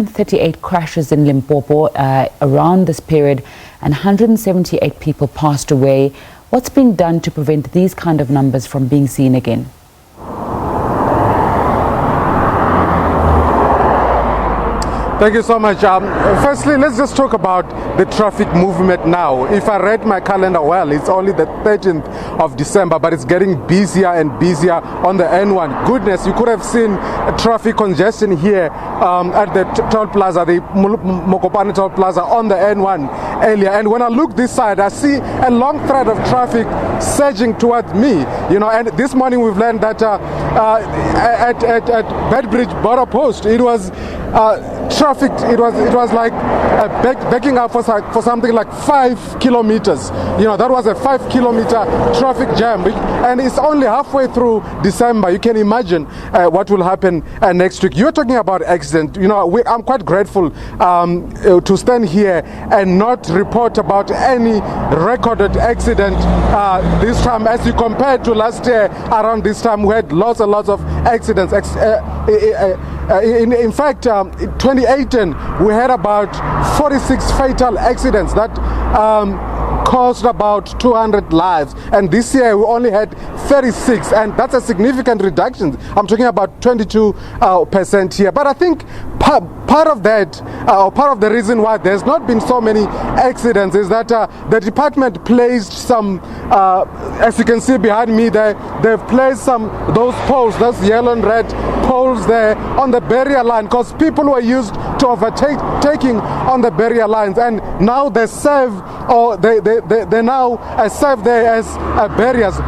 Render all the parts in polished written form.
38 crashes in Limpopo around this period, and 178 people passed away. What's being done to prevent these kind of numbers from being seen again? Thank you so much. Firstly, let's just talk about the traffic movement now. If I read my calendar well, it's only the 13th of December, but it's getting busier and busier on the N1. Goodness, you could have seen traffic congestion here at the toll plaza, the Mokopane toll plaza on the N1 earlier. And when I look this side, I see a long thread of traffic surging towards me. You know, and this morning we've learned that at Bedbridge border post, it was traffic. It was like backing up for something like 5 kilometers. You know, that was a 5-kilometer traffic jam, and it's only halfway through December. You can imagine what will happen next week. You're talking about accident. You know, I'm quite grateful to stand here and not report about any recorded accident this time, as you compare to last year around this time. We had lots and lots of accidents. In fact, in 2018, we had about 46 fatal accidents that caused about 200 lives, and this year we only had 36, and that's a significant reduction. I'm talking about 22% here. But I think part of that, or part of the reason why there's not been so many accidents, is that the department placed some, as you can see behind me there, they've placed those poles, those yellow and red poles there on the barrier line, because people were used to overtaking on the barrier lines, and now they serve, or they now serve there as barriers.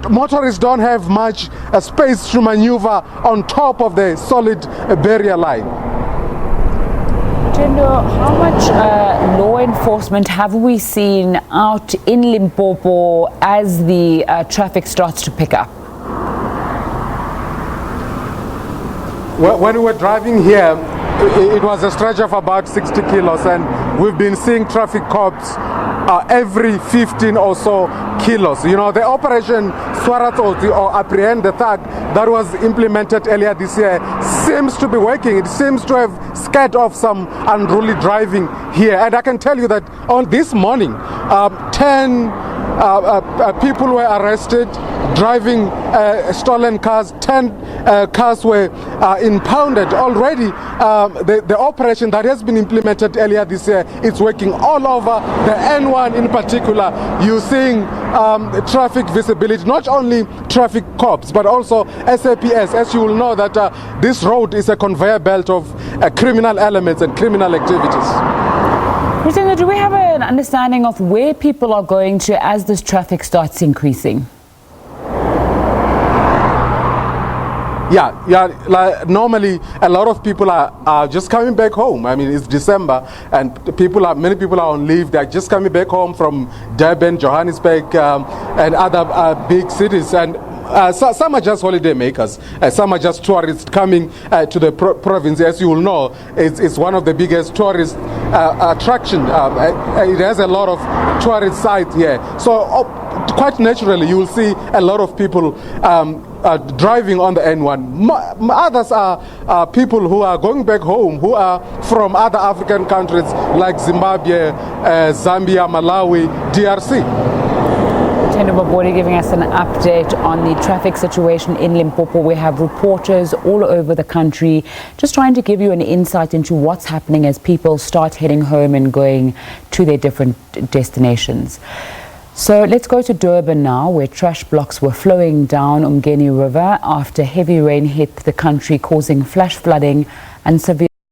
Motorists don't have much space to maneuver on top of the solid barrier line. Tendo, how much law enforcement have we seen out in Limpopo as the traffic starts to pick up? Well, when we were driving here, it was a stretch of about 60 kilos, and we've been seeing traffic cops every 15 or so kilos. You know, the operation Swaratsoti, or Apprehend the Thug, that was implemented earlier this year, seems to be working. It seems to have scared off some unruly driving here. And I can tell you that on this morning, 10 people were arrested driving stolen cars. 10 cars were impounded already. The operation that has been implemented earlier this year, it's working all over the N1 in particular. You're seeing traffic visibility, not only traffic cops, but also SABC. As you will know, that this road is a conveyor belt of criminal elements and criminal activities. Christina, do we have an understanding of where people are going to as this traffic starts increasing? Yeah. Like, normally, a lot of people are just coming back home. I mean, it's December, and many people are on leave. They're just coming back home from Durban, Johannesburg, and other big cities. And some are just holiday makers. Some are just tourists coming to the province. As you will know, it's one of the biggest tourist attraction. It has a lot of tourist sites here. So quite naturally, you will see a lot of people driving on the N1. Others are people who are going back home, who are from other African countries like Zimbabwe, Zambia, Malawi, DRC. Tendo Mabodi giving us an update on the traffic situation in Limpopo. We have reporters all over the country just trying to give you an insight into what's happening as people start heading home and going to their different destinations. So let's go to Durban now, where trash blocks were flowing down Umgeni River after heavy rain hit the country, causing flash flooding and severe